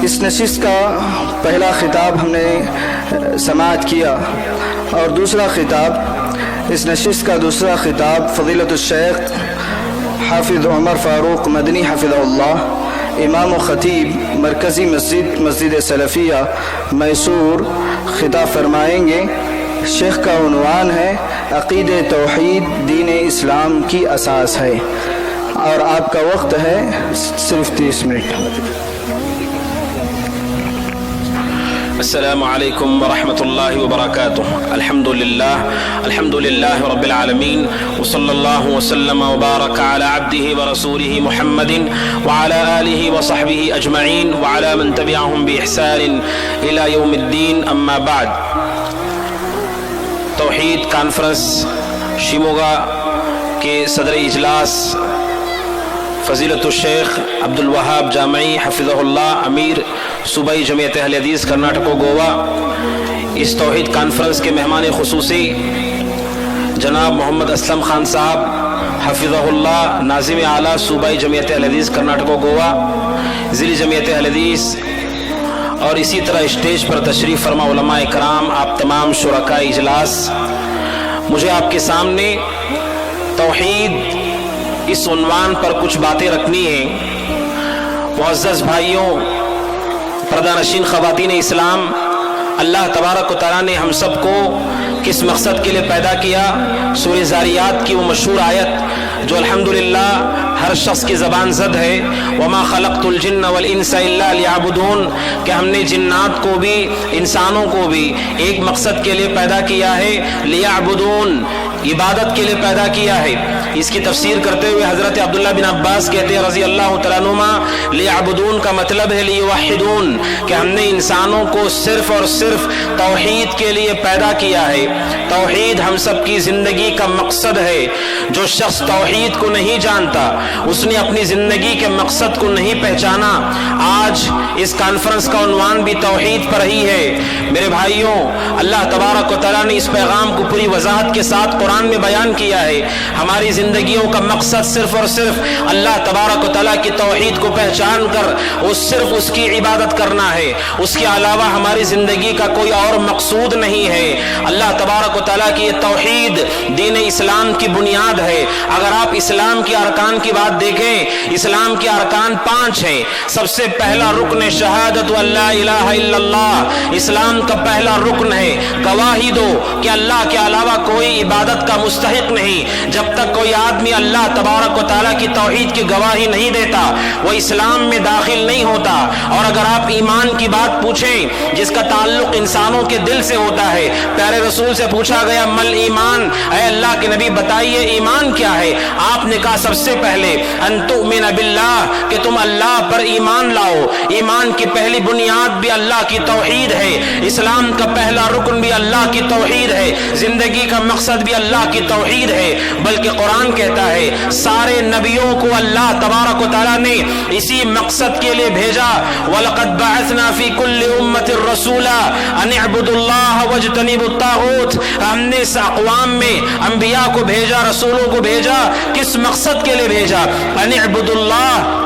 اس نشست کا پہلا خطاب ہم نے سماعت کیا اور دوسرا خطاب، اس نشست کا دوسرا خطاب فضیلت الشیخ حافظ عمر فاروق مدنی حفظہ اللہ، امام و خطیب مرکزی مسجد سلفیہ میسور خطاب فرمائیں گے۔ شیخ کا عنوان ہے عقید توحید دین اسلام کی اساس ہے، اور آپ کا وقت ہے صرف 30 منٹ۔ السلام علیکم ورحمۃ اللہ وبرکاتہ۔ الحمد للہ رب العالمین، وصلی اللہ وسلم وبارک علی عبدہ ورسولہ محمد وعلی آلہ وصحبہ اجمعین وعلی من تبعہم بإحسان الی یوم الدین، اما بعد۔ توحید کانفرنس شیموگا کے صدر اجلاس فضیلت الشیخ عبد الوہاب جامعی حفظہ اللہ، امیر صوبائی جمعیت اہل حدیث کرناٹک و گوا، اس توحید کانفرنس کے مہمان خصوصی جناب محمد اسلم خان صاحب حفظہ اللہ، ناظم اعلیٰ صوبائی جمعیت اہل حدیث کرناٹک و گوا، ضلعی جمعیت اہل حدیث، اور اسی طرح اسٹیج پر تشریف فرما علماء کرام، آپ تمام شرکاء اجلاس، مجھے آپ کے سامنے توحید اس عنوان پر کچھ باتیں رکھنی ہیں۔ معزز بھائیوں، پردہ نشین خواتین اسلام، اللہ تبارک و تعالیٰ نے ہم سب کو کس مقصد کے لیے پیدا کیا؟ سورہ ذاریات کی وہ مشہور آیت جو الحمدللہ ہر شخص کی زبان زد ہے، وما خلقت الجن والانس الا لیعبدون، کہ ہم نے جنات کو بھی انسانوں کو بھی ایک مقصد کے لیے پیدا کیا ہے، لیعبدون، عبادت کے لیے پیدا کیا ہے۔ اس کی تفسیر کرتے ہوئے حضرت عبداللہ بن عباس کہتے ہیں رضی اللہ تعالیٰ عنہما، لیعبدون کا مطلب ہے لیوحدون، کہ ہم نے انسانوں کو صرف اور صرف توحید کے لیے پیدا کیا ہے۔ توحید ہم سب کی زندگی کا مقصد ہے۔ جو شخص توحید کو نہیں جانتا، اس نے اپنی زندگی کے مقصد کو نہیں پہچانا۔ آج اس کانفرنس کا عنوان بھی توحید پر ہی ہے۔ میرے بھائیوں، اللہ تبارک و تعالیٰ نے اس پیغام کو پوری وضاحت کے ساتھ قرآن میں بیان کیا ہے۔ ہماری زندگیوں کا مقصد صرف اور صرف اللہ تبارک و تعالیٰ کی توحید کو پہچان کر صرف اس کی عبادت کرنا ہے، اس کے علاوہ ہماری زندگی کا کوئی اور مقصود نہیں ہے۔ اللہ تبارک و تعالیٰ کی یہ توحید دین اسلام کی بنیاد ہے۔ اگر آپ اسلام کے ارکان کی بات دیکھیں، اسلام کے ارکان 5 ہیں۔ سب سے پہلا رکن شہادت اللہ الہ الا اللہ، اسلام کا پہلا رکن ہے گواہی دو کہ اللہ کے علاوہ کوئی عبادت کا مستحق نہیں۔ جب تک کوئی آدمی اللہ تبارک و تعالیٰ کی توحید کی گواہی نہیں دیتا، وہ اسلام میں داخل نہیں ہوتا۔ اور اگر آپ ایمان کی بات پوچھیں جس کا تعلق انسانوں کے دل سے ہوتا ہے، پیارے رسول سے پوچھا گیا مل ایمان، اے اللہ کے نبی بتائیے ایمان کیا ہے؟ آپ نے کہا سب سے پہلے ان تؤمن باللہ، کہ تم اللہ پر ایمان لاؤ۔ ایمان کی پہلی بنیاد بھی اللہ کی توحید ہے، اسلام کا پہلا رکن بھی اللہ کی توحید ہے، زندگی کا مقصد بھی اللہ کی توحید ہے۔ بلکہ قرآن کہتا ہے سارے نبیوں کو اللہ تبارک و تعالیٰ نے اسی مقصد کے لیے بھیجا، وَلَقَدْ بَعَثْنَا فِي كُلِّ أُمَّةٍ رَسُولًا أَنِ اعْبُدُوا اللَّهَ وَاجْتَنِبُوا الطَّاغُوتَ، ہم نے اس اقوام میں انبیاء کو بھیجا، رسولوں کو بھیجا، کس مقصد کے لیے بھیجا؟ أَنِ اعْبُدُوا اللَّهَ،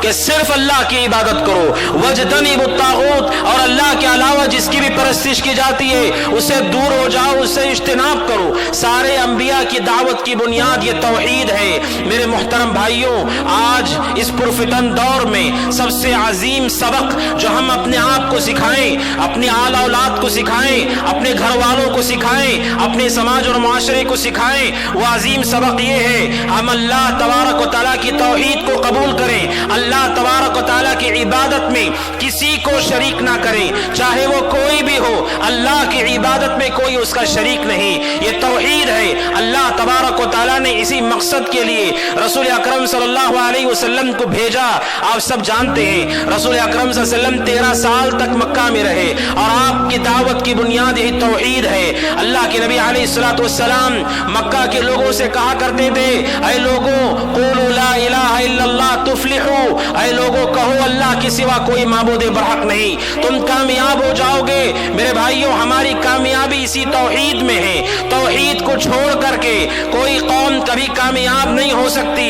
کہ صرف اللہ کی عبادت کرو، وَاجْتَنِبُوا الطَّاغُوتَ، اور اللہ کے علاوہ جس کی بھی پرستش کی جاتی ہے اسے دور ہو جاؤ، اس سے اجتناب کرو۔ سارے انبیاء کی دعوت کی بنیاد یہ توحید ہے۔ میرے محترم بھائیوں، آج اس پرفتن دور میں سب سے عظیم سبق جو ہم اپنے آپ کو سکھائیں، اپنی آل اولاد کو سکھائیں، اپنے گھر والوں کو سکھائیں، اپنے سماج اور معاشرے کو سکھائیں، وہ عظیم سبق یہ ہے ہم اللہ تبارک و تعالیٰ کی توحید کو قبول کریں، اللہ تبارک و تعالیٰ کی عبادت میں کسی کو شریک نہ کریں، چاہے وہ کوئی بھی ہو۔ اللہ کی عبادت میں کوئی اس کا شریک نہیں، یہ توحید ہے۔ اللہ تبارک و تعالیٰ نے اسی مقصد کے لیے رسول اکرم صلی اللہ علیہ وسلم کو بھیجا۔ آپ سب جانتے ہیں رسول اکرم صلی اللہ علیہ وسلم 13 سال تک مکہ میں رہے، اور آپ کی دعوت کی بنیاد یہی توحید ہے۔ اللہ کے نبی علیہ الصلوۃ والسلام مکہ کے لوگوں سے کہا کرتے تھے اے لوگوں قولوا لا الہ الا اللہ تفلحوا، اے لوگوں کہو اللہ کے سوا کوئی معبود برحق نہیں، تم کامیاب ہو جاؤ گے۔ میرے بھائیوں، ہماری کامیابی اسی توحید میں ہے۔ توحید کو چھوڑ کر کے کوئی قوم کبھی کامیاب نہیں ہو سکتی۔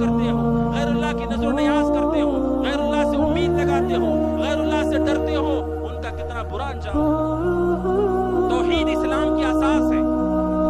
کرتے ہو, غیر اللہ کی نظر و نیاز کرتے ہو, غیر اللہ سے امید لگاتے ہو, غیر اللہ سے ڈرتے ہو, ان کا کتنا برا انجام. توحید اسلام کی اساس ہے.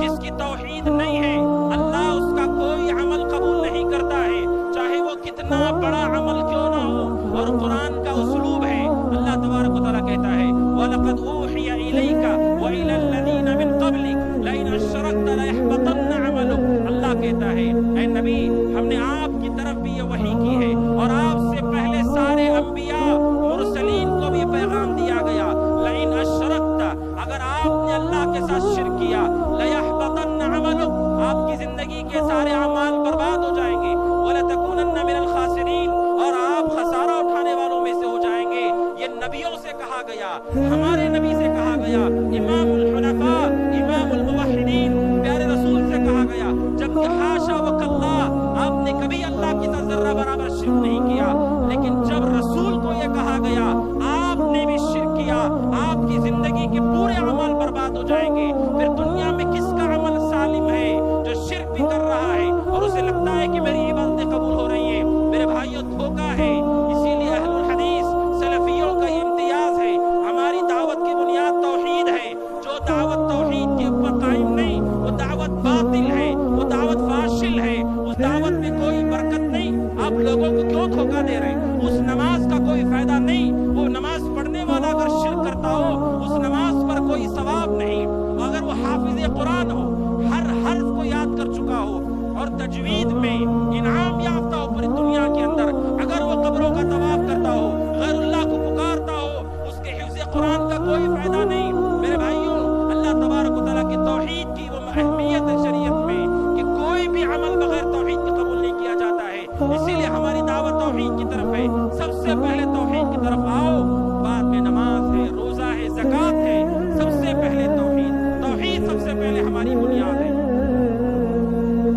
جس کی توحید نہیں ہے اللہ اس کا کوئی عمل قبول نہیں کرتا ہے, چاہے وہ کتنا بڑا عمل کیوں نہ ہو. اور قرآن کا اسلوب ہے, اللہ تبارک و تعالیٰ کہتا ہے وَلَقَدْ أُوحِيَ إِلَيْكَ وَإِلَى الَّذِينَ مِن قَبْلِكَ لَئِنْ أَشْرَكْتَ لَيَحْبَطَنَّ عَمَلُكَ. اللہ کہتا ہے اے نبی ہم نے آپ کی طرف بھی یہ وحی کی ہے, اور آپ سے پہلے سارے انبیاء مرسلین کو بھی پیغام دیا گیا, لَئِنْ أَشْرَكْتَ اگر آپ نے اللہ کے ساتھ شرک کیا, لَيَحْبَطَنَّ عَمَلُكَ آپ کی زندگی کے سارے اعمال برباد ہو جائیں گے, وَلَتَكُونَنَّ مِنَ الْخَاسِرِينَ اور آپ خسارہ اٹھانے والوں میں سے ہو جائیں گے. یہ نبیوں سے کہا گیا, ہمارے نبی سے کہا گیا, امام الحنفاء امام الموحدین پیارے رسول سے کہا گیا, جبکہ حاشا وکلا آپ نے کبھی اللہ کی ذرہ برابر شرک نہیں کیا. لیکن جب رسول کو یہ کہا گیا آپ نے بھی شرک کیا, آپ کی زندگی کے پورے عمل برباد ہو جائیں گے, پھر دنیا میں کس کا عمل سالم ہے جو شرک بھی کر رہا ہے اور اسے لگتا ہے کہ میری عبادتیں قبول ہو رہی ہیں. میرے بھائیوں دھوکہ ہے. اسی لیے اہل الحدیث سلفیوں کا یہ امتیاز ہے, ہماری دعوت کی بنیاد توحید ہے. جو دعوت توحید کے اوپر قائم نہیں وہ دعوت باطل ہے, وہ دعوت فاشل ہے, اس دعوت میں کوئی برکت نہیں. آپ لوگوں کو کیوں دھوکہ دے رہے ہیں؟ اس نماز کا کوئی فائدہ نہیں. وہ نماز پڑھنے والا اگر شرک کرتا ہو اس نماز پر کوئی ثواب نہیں. اگر وہ حافظ قرآن ہو, ہر حرف کو یاد کر چکا ہو اور تجوید میں انعام یافتہ ہو پوری دنیا کے اندر, اگر وہ قبروں کا طواف کرتا ہو, غیر اللہ کو پکارتا ہو, اس کے حفظ قرآن کا کوئی فائدہ نہیں. میرے بھائیوں اللہ تبارک و تعالیٰ کی توحید کی وہ اہمیت ہے شریعت میں کہ کوئی بھی عمل بغیر توحید کے قبول نہیں کیا جاتا ہے. اسی لیے ہماری دعوت توحید کی طرف ہے. سب سے پہلے توحید کی طرف آؤ, بعد میں نماز ہے, روزہ ہے, زکوٰۃ ہے, سب سے پہلے توحید. توحید سب سے پہلے ہماری بنیاد ہے.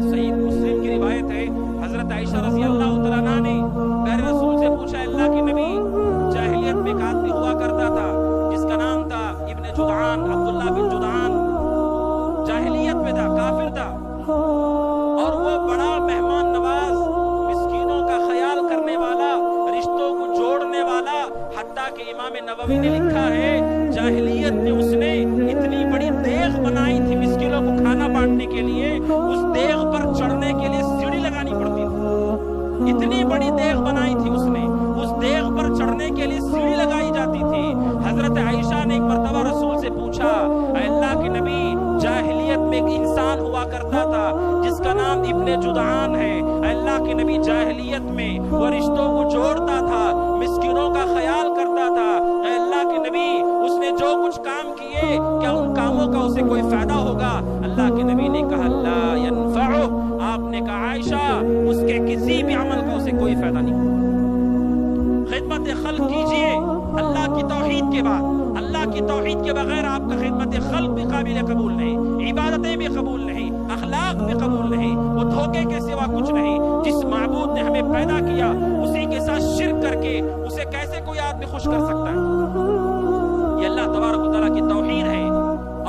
صحیح مسلم کی روایت ہے, حضرت عائشہ رضی اللہ تعالیٰ عنہا نے پیارے رسول سے پوچھا اللہ کے نبی جاہلیت میں ایک آدمی ہوا کرتا تھا جس کا نام تھا ابن جدعان, عبداللہ بن جدعان. جاہلیت میں تھا, کافر تھا, اور وہ بڑا مہمان نواز, مسکینوں کا خیال کرنے والا, رشتوں کو جوڑنے والا. حتیٰ کہ امام نووی نے لکھا ہے جاہلیت میں اس نے اتنی بڑی دیغ بنائی تھی مسکینوں کو کھانا بانٹنے کے لیے, اس دیغ پر چڑھنے کے لیے سیڑھی لگانی پڑتی تھی. اتنی بڑی دیغ بنائی تھی اس نے, اس دیغ پر چڑھنے کے لیے سیڑھی لگائی جاتی تھی. حضرت عائشہ نے ایک مرتبہ رسول سے پوچھا اے اللہ کے نبی جاہلیت میں ایک انسان ہوا کرتا تھا جس کا نام ابن جدعان ہے, اے اللہ کے نبی جاہلیت میں وہ رشتوں کو جوڑتا تھا, مسکینوں کا خیال کرتا تھا, اے اللہ کے نبی اس نے جو کچھ کام کیے کیا ان کاموں کا اسے کوئی فائدہ ہوگا؟ اللہ کے نبی نے کہا لا ينفعه. آپ نے کہا عائشہ اس کے کسی بھی عمل کا اسے کوئی فائدہ نہیں. خدمت خلق کیجئے اللہ کی توحید کے بعد. اللہ کی توحید کے بغیر آپ کا خدمت خلق بھی قابل قبول نہیں, عبادتیں بھی قبول نہیں, اخلاق بھی قبول نہیں. وہ دھوکے کے سوا کچھ نہیں. جس معبود نے ہمیں پیدا کیا اسی کے ساتھ شرک کر کے اسے کیسے کوئی آدمی خوش کر سکتا ہے؟ یہ اللہ تبارک و تعالیٰ کی توحید ہے,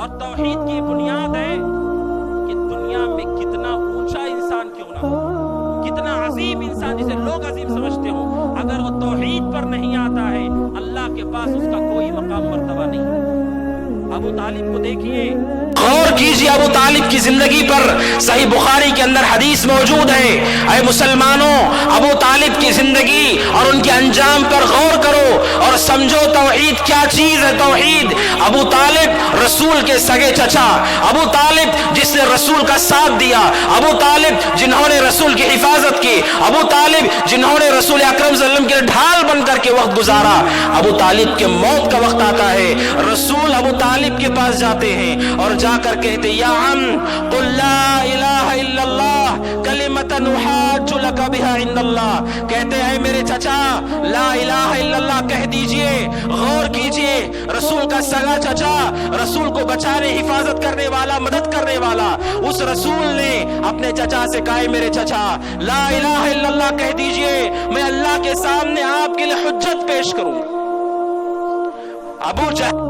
اور توحید کی بنیاد ہے کہ دنیا میں کتنا اونچا انسان کیوں نہ ہو, کتنا عظیم انسان جسے لوگ عظیم سمجھتے ہوں, اگر وہ توحید پر نہیں آتا ہے اللہ کے پاس اس کا کوئی مقام مرتبہ نہیں. ابو طالب کو دیکھیے, غور کیجیے ابو طالب کی زندگی پر. صحیح بخاری کے اندر حدیث موجود ہے. اے مسلمانوں ابو طالب کی زندگی اور ان کے انجام پر غور کرو اور سمجھو توحید کیا چیز ہے. توحید, ابو طالب رسول کے سگے چچا, ابو طالب جس نے رسول کا ساتھ دیا, ابو طالب جنہوں نے رسول کی حفاظت کی, ابو طالب جنہوں نے رسول اکرم صلی اللہ علیہ وسلم کے ڈھال بن کر کے وقت گزارا. ابو طالب کے موت کا وقت آتا ہے, رسول ابو طالب کے پاس جاتے ہیں اور جا کر کہتے یا عم قل لا الہ الا اللہ کلمۃ نحاج لک بها عند اللہ. کہتے ہیں میرے چچا لا الہ الا اللہ کہہ دیجئے. غور کیجئے, رسول کا سگا چچا, رسول کو بچانے حفاظت کرنے والا, مدد کرنے والا, اس رسول نے اپنے چچا سے کہا میرے چچا لا الہ الا اللہ کہہ دیجئے, میں اللہ کے سامنے آپ کے لیے حجت پیش کروں. ابو جہل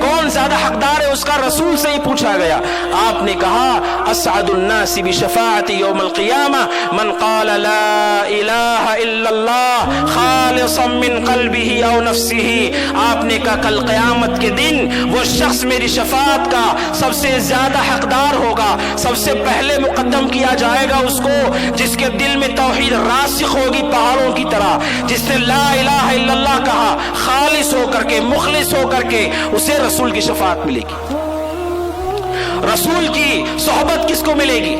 کون زیادہ حقدار ہے اس کا؟ رسول سے ہی پوچھا گیا. آپ نے کہا اسعد الناس بشفاعت یوم القیامہ من قال لا الہ الا اللہ خالصا من قلبہ او نفسہ. آپ نے کہا کل قیامت کے دن وہ شخص میری شفاعت کا سب سے زیادہ حقدار ہوگا، سب سے پہلے مقدم کیا جائے گا اس کو جس کے دل میں توحید راسخ ہوگی پہاڑوں کی طرح، جس نے لا الہ الا اللہ کہا خالص ہو کر کے، مخلص ہو کر کے، اسے رسول کی شفاعت ملے گی. رسول کی صحبت کس کو ملے گی؟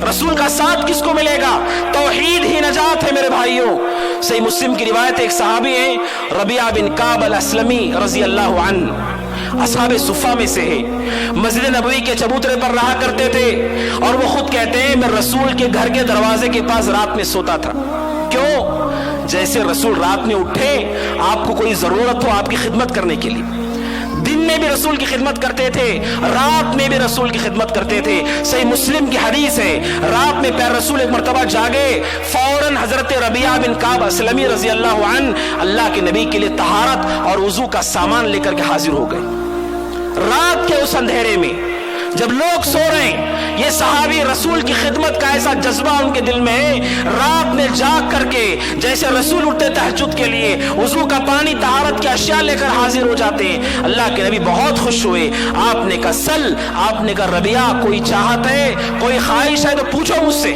رسول کا ساتھ کس کو ملے گا؟ توحید ہی نجات ہے میرے بھائیوں. صحیح مسلم کی روایت، ایک صحابی ہیں ربیعہ بن کعب الاسلمی رضی اللہ عنہ، اصحاب صفہ میں سے ہے، مسجد نبوی کے چبوترے پر رہا کرتے تھے، اور وہ خود کہتے ہیں میں رسول کے گھر کے دروازے کے پاس رات میں سوتا تھا. کیوں؟ جیسے رسول رات میں اٹھے، آپ کو کوئی ضرورت ہو آپ کی خدمت کرنے کے لیے، دن میں بھی رسول کی خدمت کرتے تھے، رات میں بھی رسول کی خدمت کرتے تھے. صحیح مسلم کی حدیث ہے، رات میں پیر رسول ایک مرتبہ جاگے، فوراً حضرت ربیعہ بن کعب اسلمی رضی اللہ عنہ اللہ کے نبی کے لیے طہارت اور وضو کا سامان لے کر کے حاضر ہو گئے. رات کے اس اندھیرے میں جب لوگ سو رہے ہیں، یہ صحابی رسول کی خدمت کا ایسا جذبہ ان کے دل میں ہے، رات میں جاگ کر کے جیسے رسول اٹھتے تہجد کے لیے وضو کا پانی طہارت کی اشیاء لے کر حاضر ہو جاتے ہیں. اللہ کے نبی بہت خوش ہوئے. آپ نے کہا سل، آپ نے کہا ربیعہ کوئی چاہت ہے، کوئی خواہش ہے تو پوچھو مجھ سے،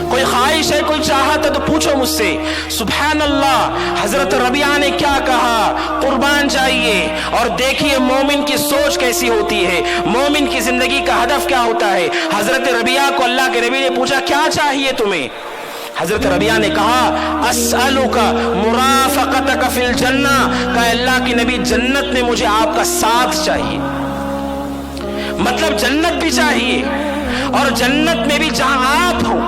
کوئی خواہش ہے، کوئی چاہت ہے تو پوچھو مجھ سے. سبحان اللہ، حضرت ربیعہ نے کیا کہا؟ قربان جائیے اور دیکھیے مومن کی سوچ کیسی ہوتی ہے، مومن کی زندگی کا ہدف کیا ہوتا ہے. حضرت ربیعہ کو اللہ کے نبی نے پوچھا کیا چاہیے تمہیں؟ حضرت ربیعہ نے کہا اسألک مرافقتک فی الجنہ، کہ اللہ کے نبی جنت میں مجھے آپ کا ساتھ چاہیے. مطلب جنت بھی چاہیے، اور جنت میں بھی جہاں آپ ہو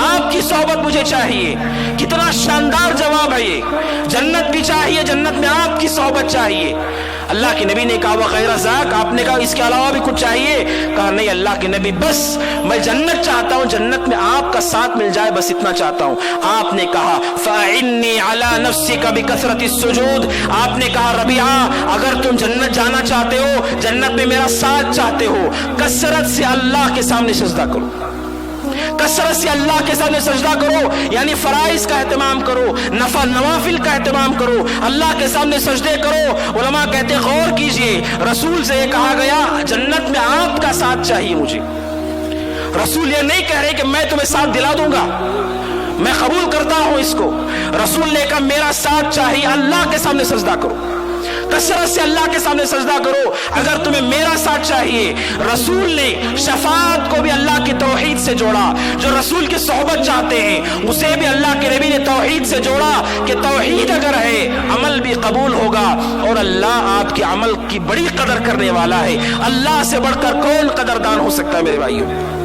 آپ کی صحبت مجھے چاہیے. کتنا شاندار جواب ہے یہ، جنت بھی چاہیے، جنت میں آپ کی صحبت چاہیے. اللہ کے نبی نے کہا وغیرہ ذاک، آپ نے کہا اس کے علاوہ بھی کچھ چاہیے؟ کہا نہیں اللہ کے نبی بس میں جنت چاہتا ہوں، جنت میں آپ کا ساتھ مل جائے، بس اتنا چاہتا ہوں. آپ نے کہا فَإِنِّي عَلَى نَفْسِكَ بِكَثْرَةِ السُّجُودِ، آپ نے کہا ربیعہ اگر تم جنت جانا چاہتے ہو، جنت میں میرا ساتھ چاہتے ہو، کثرت سے اللہ کے سامنے سجدہ کرو، کثرت سے اللہ کے سامنے سجدہ کرو، یعنی فرائض کا اہتمام کرو، نوافل کا اہتمام کرو، اللہ کے سامنے سجدے کرو. علماء کہتے ہیں غور کیجئے، رسول سے یہ کہا گیا جنت میں آپ کا ساتھ چاہیے مجھے. رسول یہ نہیں کہہ رہے کہ میں تمہیں ساتھ دلا دوں گا، میں قبول کرتا ہوں اس کو. رسول نے کہا میرا ساتھ چاہیے، اللہ کے سامنے سجدہ کرو، کثرت سے اللہ کے سامنے سجدہ کرو اگر تمہیں میرا ساتھ چاہیے. رسول نے شفاعت کو بھی اللہ کی توحید سے جوڑا، جو رسول کی صحبت چاہتے ہیں اسے بھی اللہ کے نبی نے توحید سے جوڑا کہ توحید اگر ہے عمل بھی قبول ہوگا، اور اللہ آپ کے عمل کی بڑی قدر کرنے والا ہے. اللہ سے بڑھ کر کون قدردان ہو سکتا ہے میرے بھائیوں؟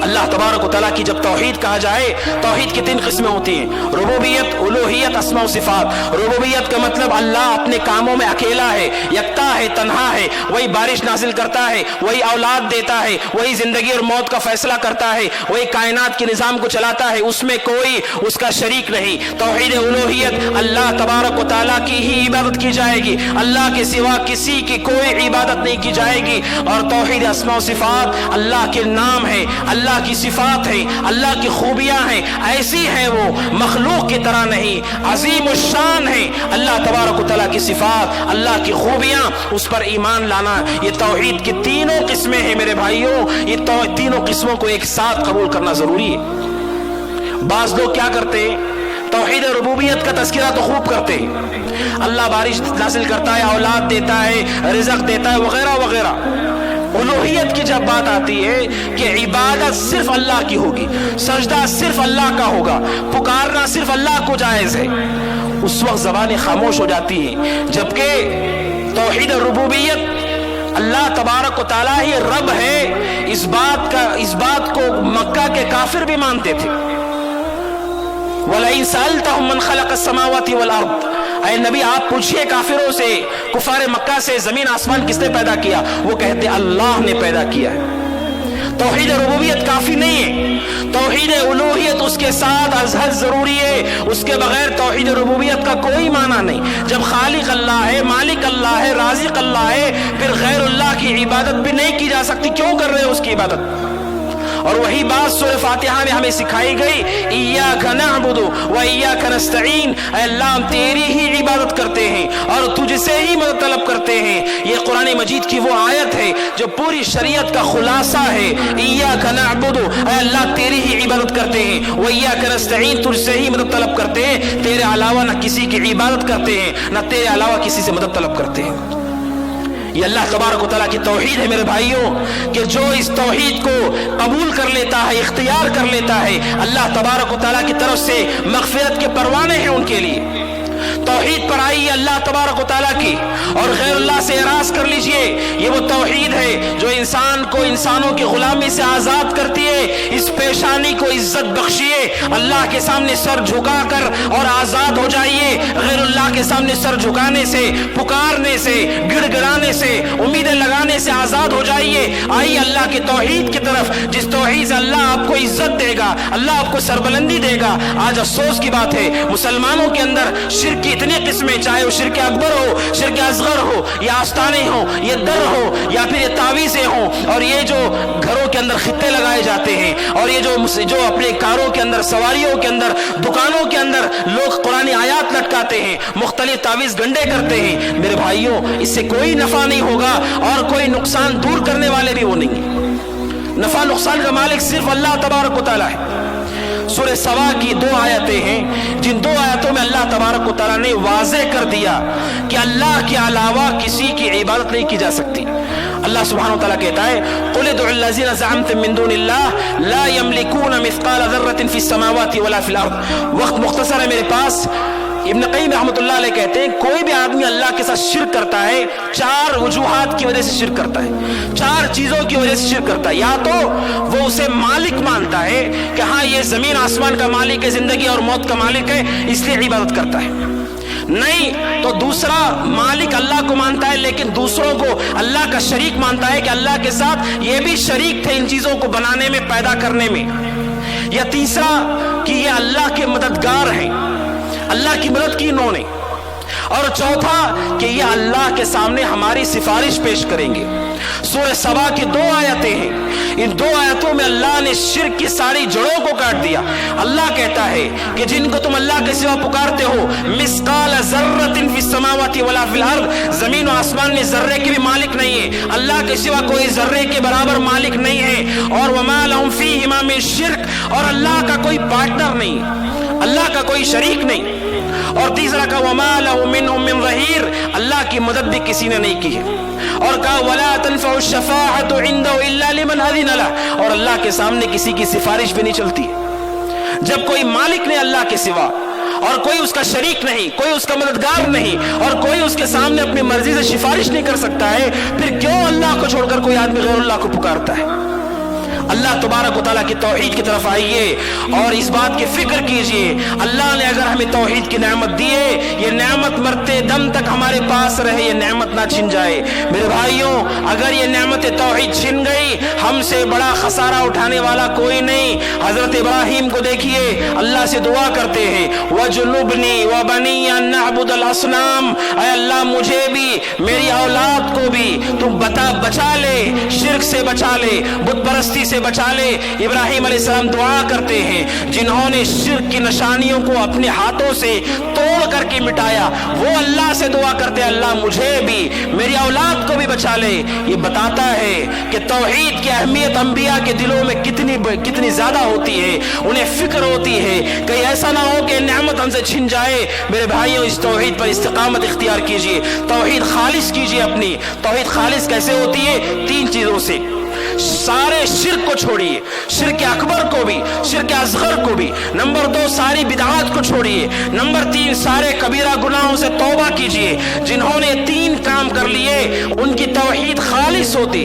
اللہ تبارک و تعالیٰ کی جب توحید کہا جائے، توحید کی 3 قسمیں ہوتی ہیں، ربوبیت، الوہیت، اسماء و صفات. ربوبیت کا مطلب اللہ اپنے کاموں میں اکیلا ہے، یکتا ہے، تنہا ہے، وہی بارش نازل کرتا ہے، وہی اولاد دیتا ہے، وہی زندگی اور موت کا فیصلہ کرتا ہے، وہی کائنات کے نظام کو چلاتا ہے، اس میں کوئی اس کا شریک نہیں. توحید الوہیت، اللہ تبارک و تعالیٰ کی ہی عبادت کی جائے گی، اللہ کے سوا کسی کی کوئی عبادت نہیں کی جائے گی. اور توحید اسماء و صفات، اللہ کے نام ہے، اللہ کی صفات ہیں، اللہ کی خوبیاں ہیں، ایسی ہیں وہ مخلوق کی طرح نہیں، عظیم الشان ہیں. اللہ تبارک و تعالیٰ کی صفات، اللہ کی خوبیاں، اس پر ایمان لانا، یہ توحید کی 3 قسمیں ہیں میرے بھائیوں. یہ 3 قسموں کو ایک ساتھ قبول کرنا ضروری ہے. بعض لوگ کیا کرتے ہیں، توحید ربوبیت کا تذکرہ تو خوب کرتے ہیں، اللہ بارش نازل کرتا ہے، اولاد دیتا ہے، رزق دیتا ہے، وغیرہ وغیرہ. الوہیت کی جب بات آتی ہے کہ عبادت صرف اللہ کی ہوگی، سجدہ صرف اللہ کا ہوگا، پکارنا صرف اللہ کو جائز ہے، اس وقت زبانیں خاموش ہو جاتی ہیں. جبکہ توحید ربوبیت، اللہ تبارک و تعالیٰ ہی رب ہے، اس بات کو مکہ کے کافر بھی مانتے تھے. وَلَئِن سَأَلْتَهُم مَّن خَلَقَ السَّمَاوَاتِ وَالْأَرْضِ، اے نبی آپ پوچھئے کافروں سے، کفار مکہ سے، زمین آسمان کس نے پیدا کیا؟ وہ کہتے اللہ نے پیدا کیا ہے. توحید ربوبیت کافی نہیں ہے، توحید الوہیت اس کے ساتھ ازحد ضروری ہے، اس کے بغیر توحید ربوبیت کا کوئی معنی نہیں۔ جب خالق اللہ ہے، مالک اللہ ہے، رازق اللہ ہے، پھر غیر اللہ کی عبادت بھی نہیں کی جا سکتی۔ کیوں کر رہے ہیں اس کی عبادت؟ اور وہی بات سورہ فاتحہ میں ہمیں سکھائی گئی، ایاک نعبد و ایاک نستعین، اے اللہ ہم تیری ہی عبادت کرتے ہیں اور تجھ سے ہی مدد طلب کرتے ہیں۔ یہ قرآن مجید کی وہ آیت ہے جو پوری شریعت کا خلاصہ ہے۔ ایاک نعبد، اے اللہ تیری ہی عبادت کرتے ہیں، و ایاک نستعین، تجھ سے ہی مدد طلب کرتے ہیں، تیرے علاوہ نہ کسی کی عبادت کرتے ہیں، نہ تیرے علاوہ کسی سے مدد طلب کرتے ہیں۔ یہ اللہ تبارک و تعالیٰ کی توحید ہے میرے بھائیوں، کہ جو اس توحید کو قبول کر لیتا ہے، اختیار کر لیتا ہے، اللہ تبارک و تعالیٰ کی طرف سے مغفرت کے پروانے ہیں ان کے لیے۔ توحید پر آئی اللہ تبارک و تعالیٰ کی، اور غیر اللہ سے اعراض کر لیجئے۔ یہ وہ توحید ہے جو انسان کو انسانوں کی غلامی سے آزاد کرتی ہے۔ اس پیشانی کو عزت بخشیے، اللہ کے سامنے سر جھکا کر اور آزاد ہو جائیے۔ غیر اللہ کے سامنے سر جھکانے سے، پکارنے سے، گڑ گڑانے سے، امیدیں لگانے سے آزاد ہو جائیے۔ آئیے اللہ کی توحید کی طرف، جس توحید سے اللہ آپ کو عزت دے گا، اللہ آپ کو سربلندی دے گا۔ آج افسوس کی بات ہے مسلمانوں کے اندر شرک کی اتنی قسمیں، چاہے وہ شرک اکبر ہو، شرک اصغر ہو، یا آستانے ہوں، یہ در ہو، یا پھر یہ تعویذیں ہوں، اور یہ جو گھروں کے اندر خطے لگائے جاتے ہیں، اور یہ جو اپنے کاروں کے اندر، سواریوں کے اندر، دکانوں کے اندر لوگ قرآن آیات لٹکاتے ہیں، مختلف تعویذ گنڈے کرتے ہیں۔ میرے بھائیوں اس سے کوئی نفع نہیں ہوگا اور کوئی نقصان دور کرنے والے بھی وہ نہیں ہیں۔ نفع نقصان کا مالک صرف اللہ تبارک و تعالیٰ ہے۔ سورہ سبا کی 2 آیتیں ہیں، جن 2 آیتوں میں اللہ تبارک و تعالیٰ نے واضح کر دیا کہ اللہ کے علاوہ کسی کی عبادت نہیں کی جا سکتی۔ اللہ سبحانہ و تعالیٰ کہتا ہے قُلِ ادْعُوا الَّذِينَ زَعَمْتُم مِّن دُونِ اللَّهِ لَا يَمْلِكُونَ مِثْقَالَ ذَرَّةٍ فِي السَّمَاوَاتِ وَلَا فِي الْأَرْضِ۔ وقت مختصر ہے میرے پاس۔ ابن قیم رحمۃ اللہ علیہ کہتے ہیں کوئی بھی آدمی اللہ کے ساتھ شرک کرتا ہے 4 وجوہات کی وجہ سے شرک کرتا ہے، 4 چیزوں کی وجہ سے شرک کرتا ہے۔ یا تو وہ اسے مالک مانتا ہے کہ ہاں یہ زمین آسمان کا مالک ہے، زندگی اور موت کا مالک ہے، اس لیے عبادت کرتا ہے۔ نہیں تو دوسرا مالک اللہ کو مانتا ہے لیکن دوسروں کو اللہ کا شریک مانتا ہے کہ اللہ کے ساتھ یہ بھی شریک تھے ان چیزوں کو بنانے میں، پیدا کرنے میں۔ یا تیسرا کہ یہ اللہ کے مددگار ہیں، اللہ کی مدد کی انہوں نے۔ اور چوتھا کہ یہ اللہ کے سامنے ہماری سفارش پیش کریں گے۔ سورہ سبا کی 2 آیتیں ہیں، ان 2 آیتوں میں اللہ نے شرک کی ساری جڑوں کو کاٹ دیا۔ اللہ کہتا ہے کہ جن کو تم اللہ کے سوا پکارتے ہو، مثقال ذرۃ فی السماوات ولا فی الارض، زمین و آسمان میں ذرے کے بھی مالک نہیں ہے، اللہ کے سوا کوئی ذرے کے برابر مالک نہیں ہے۔ اور وما لہم فیہما من شرک، اور اللہ کا کوئی پارٹنر نہیں، اللہ کا کوئی شریک نہیں۔ اور تیسرا کہا وما لہ منہم من ظہیر، اللہ کی مدد بھی کسی نے نہیں کی ہے۔ اور کہا ولا تنفع الشفاعۃ عنده الا لمن اذن له، اور اللہ کے سامنے کسی کی سفارش بھی نہیں چلتی۔ جب کوئی مالک نہیں اللہ کے سوا، اور کوئی اس کا شریک نہیں، کوئی اس کا مددگار نہیں، اور کوئی اس کے سامنے اپنی مرضی سے سفارش نہیں کر سکتا ہے، پھر کیوں اللہ کو چھوڑ کر کوئی آدمی غیر اللہ کو پکارتا ہے؟ اللہ تبارک و تعالیٰ کی توحید کی طرف آئیے اور اس بات کی فکر کیجئے اللہ نے اگر ہمیں توحید کی نعمت دی ہے، یہ نعمت مرتے دم تک ہمارے پاس رہے، یہ نعمت نہ چھن جائے۔ میرے بھائیوں اگر یہ نعمت توحید چھن گئی، ہم سے بڑا خسارہ اٹھانے والا کوئی نہیں۔ حضرت ابراہیم کو دیکھیے، اللہ سے دعا کرتے ہیں وَجْنُبْنِي وَبَنِيَّ أَن نَّعْبُدَ الْأَصْنَامَ، اے اللہ مجھے بھی میری اولاد کو بھی تم بچا لے، شرک سے بچا لے، بت پرستی سے بچا لے۔ ابراہیم علیہ السلام دعا کرتے ہیں جنہوں نے شرک کی نشانیوں کو اپنے ہاتھوں سے توڑ کر کے مٹایا، وہ اللہ سے دعا کرتے ہیں اللہ مجھے بھی میری اولاد کو بھی بچا لے۔ یہ بتاتا ہے کہ توحید کی اہمیت انبیاء کے دلوں میں کتنی زیادہ ہوتی ہے، انہیں فکر ہوتی ہے کہ ایسا نہ ہو کہ نعمت ہم سے چھن جائے۔ میرے بھائیوں اس توحید پر استقامت اختیار کیجئے، توحید خالص کیجئے اپنی۔ توحید خالص کیسے ہوتی ہے؟ 3 چیزوں سے۔ سارے شرک کو چھوڑیے، شرک اکبر کو بھی، شرک اصغر کو بھی۔ نمبر 2 ساری بدعات کو چھوڑیے۔ نمبر 3 سارے کبیرہ گناہوں سے توبہ کیجئے۔ جنہوں نے 3 کام کر لیے ان کی توحید خالص ہوتی،